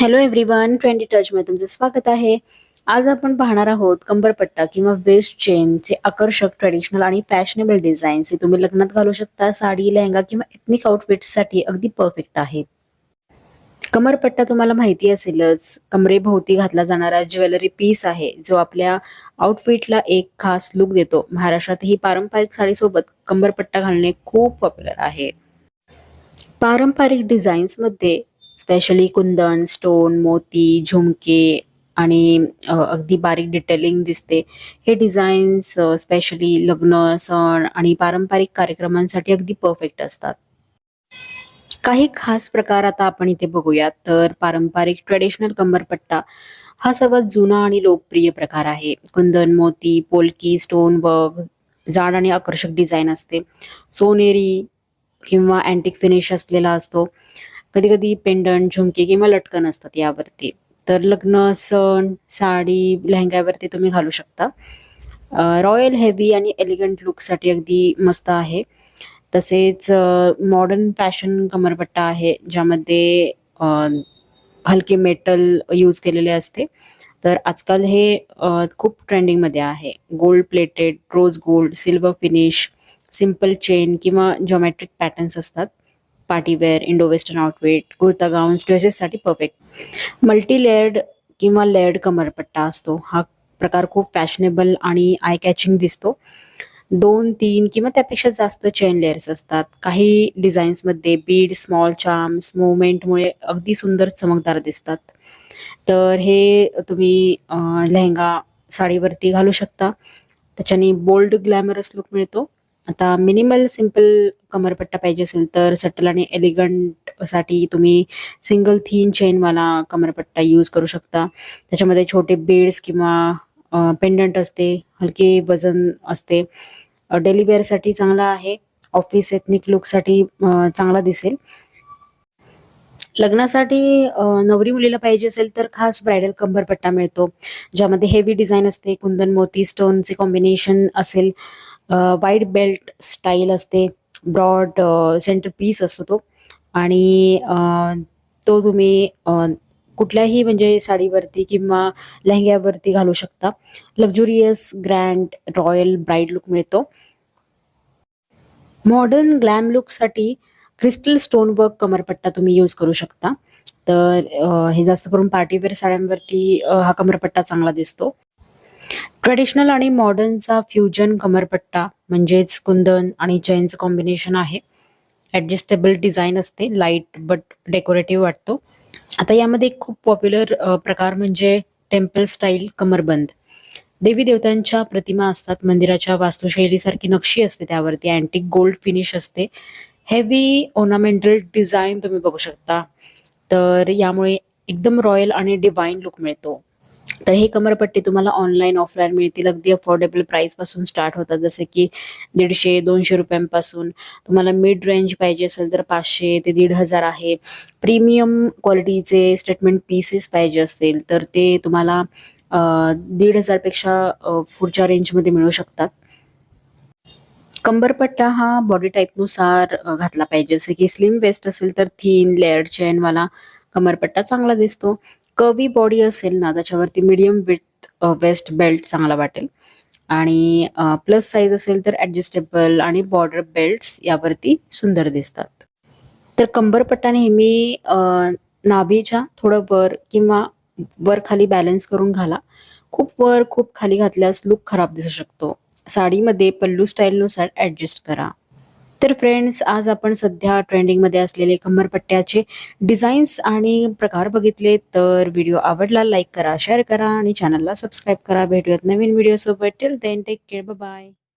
Hello everyone, trendy touch मध्ये तुमचं स्वागत आहे. आज आपण पाहणार आहोत कंबरपट्टा किंवा वेस्ट चेनचे आकर्षक ट्रेडिशनल आणि फॅशनेबल डिझाईन्स. तुम्ही लग्नात घालू शकता. साडी, लेहंगा किंवा एथनिक आउटफिट्ससाठी अगदी परफेक्ट आहेत. कमरपट्टा तुम्हाला माहिती असेलच, कमरेभोवती घातला जाणारा ज्वेलरी पीस आहे, जो आपल्या आउटफिटला एक खास लुक देतो. महाराष्ट्रातही पारंपरिक साडीसोबत कंबरपट्टा घालणे खूप पॉप्युलर आहे. पारंपरिक डिझाईन्समध्ये स्पेशली कुंदन, स्टोन, मोती, झुमके आणि अगदी बारीक डिटेलिंग दिसते. हे डिझाईन्स स्पेशली लग्न, सण आणि पारंपरिक कार्यक्रमांसाठी अगदी परफेक्ट असतात. काही खास प्रकार आता आपण इथे बघूयात. तर पारंपरिक ट्रेडिशनल कंबरपट्टा हा सर्वात जुना आणि लोकप्रिय प्रकार आहे. कुंदन, मोती, पोलकी, स्टोन वर्क, जाड आणि आकर्षक डिझाईन असते. सोनेरी किंवा अँटिक फिनिश असलेला असतो. कधी-कधी पेंडंट, झुमके किंवा लटकन असतात यावरती. तर लग्न, सण, साडी, लेहंग्यावरती तुम्ही घालू शकता. रॉयल, हेवी आणि एलिगंट लुकसाठी अगदी मस्त आहे. तसेच मॉडर्न फॅशन कमरपट्टा आहे, ज्यामध्ये हलके मेटल यूज केलेले असते. तर आजकाल हे खूप ट्रेंडिंगमध्ये आहे. Gold plated, rose gold, silver finish, simple chain किंवा जॉमेट्रिक पॅटर्न्स असतात. Party wear, Indo western outfit, kurta gowns, ड्रेसेससाठी परफेक्ट. मल्टी लेयर्ड किंवा लेयर्ड कमरपट्टा असतो. हा प्रकार खूप फॅशनेबल आणि आय कॅचिंग दिसतो. 2, 3 किंवा त्यापेक्षा जास्त चेन लेयर्स असतात. काही डिझाईन्समध्ये बीड, स्मॉल चार्म्स, मुवमेंटमुळे अगदी सुंदर चमकदार दिसतात. तर हे तुम्ही लेहंगा, साडीवरती घालू शकता. त्याच्याने बोल्ड ग्लॅमरस लुक मिळतो. आता मिनिमल सिंपल कमरपट्टा पाहिजे असेल तर सटल आणि एलिगंट साठी तुम्ही सिंगल थीन चेनवाला कमरपट्टा यूज करू शकता. त्याच्यामध्ये छोटे बीड्स किंवा पेंडंट असते. हलके वजन असते. डेली वेअरसाठी चांगला आहे. ऑफिस एथनिक लुकसाठी चांगला दिसेल. लग्नासाठी नवरी मुलीला पाहिजे असेल तर खास ब्रायडल कंबरपट्टा मिळतो, ज्यामध्ये हेवी डिझाईन असते. कुंदन, मोती, स्टोनचे कॉम्बिनेशन असेल. वाईड बेल्ट स्टाईल असते. ब्रॉड सेंटर पीस असतो तो. आणि तो तुम्ही कुठल्याही म्हणजे साडीवरती किंवा लेहंग्यावरती घालू शकता. Luxurious, grand, royal bride look मिळतो. मॉडर्न ग्लॅम लुकसाठी क्रिस्टल स्टोन वर्क कमरपट्टा तुम्ही यूज करू शकता. तर हे जास्त करून पार्टीवेअर साड्यांवरती हा कमरपट्टा चांगला दिसतो. ट्रेडिशनल आणि मॉडर्नचा फ्युजन कमरपट्टा म्हणजेच कुंदन आणि चैनचं कॉम्बिनेशन आहे. ॲडजस्टेबल डिझाईन असते. लाईट बट डेकोरेटिव्ह वाटतो. आता यामध्ये एक खूप पॉप्युलर प्रकार म्हणजे टेम्पल स्टाईल कमरबंद. देवी देवतांच्या प्रतिमा असतात. मंदिराच्या वास्तुशैलीसारखी नक्षी असते त्यावरती. अँटिक गोल्ड फिनिश असते. हेवी ऑर्नामेंटल डिझाईन तुम्ही बघू शकता. तर यामुळे एकदम रॉयल आणि डिवाइन लुक मिळतो. तर हे कमरपट्टी तुम्हाला ऑनलाईन, ऑफलाईन मिळतील. अगदी अफोर्डेबल प्राइस पासून स्टार्ट होतात, जसे की 150-200 रुपयांपासून. तुम्हाला मिड रेंज पाहिजे असेल तर 500 ते 1,500 आहे. प्रीमियम क्वालिटीचे स्टेटमेंट पीसेस पाहिजे असतील तर ते तुम्हाला 1,500 पेक्षा पुढच्या रेंजमध्ये मिळू शकतात. कंबरपट्टा हा बॉडी टाईपनुसार घातला पाहिजे. जसे की स्लिम वेस्ट असेल तर थीन लेयर्ड चेनवाला कमरपट्टा चांगला दिसतो. कर्वी बॉडी असेल ना, त्याच्यावरती मीडियम विड्थ वेस्ट बेल्ट चांगला वाटेल. आणि प्लस साईज असेल तर ॲडजस्टेबल आणि बॉर्डर बेल्ट्स यावरती सुंदर दिसतात. तर कंबरपट्टा नेहमी नाभीच्या थोडं वर किंवा वर खाली बॅलन्स करून घाला. खूप वर, खूप खाली घातल्यास लुक खराब दिसू शकतो. साडीमध्ये पल्लू स्टाईलनुसार ॲडजस्ट करा. तर फ्रेंड्स, आज आपण सध्या ट्रेंडिंगमध्ये असलेले कमरपट्ट्याचे डिझाईन्स आणि प्रकार बघितले. तर व्हिडिओ आवडला लाईक करा, शेअर करा आणि चॅनलला सबस्क्राईब करा. भेटूयात नवीन व्हिडिओसोबत. Till then take care. Bye bye.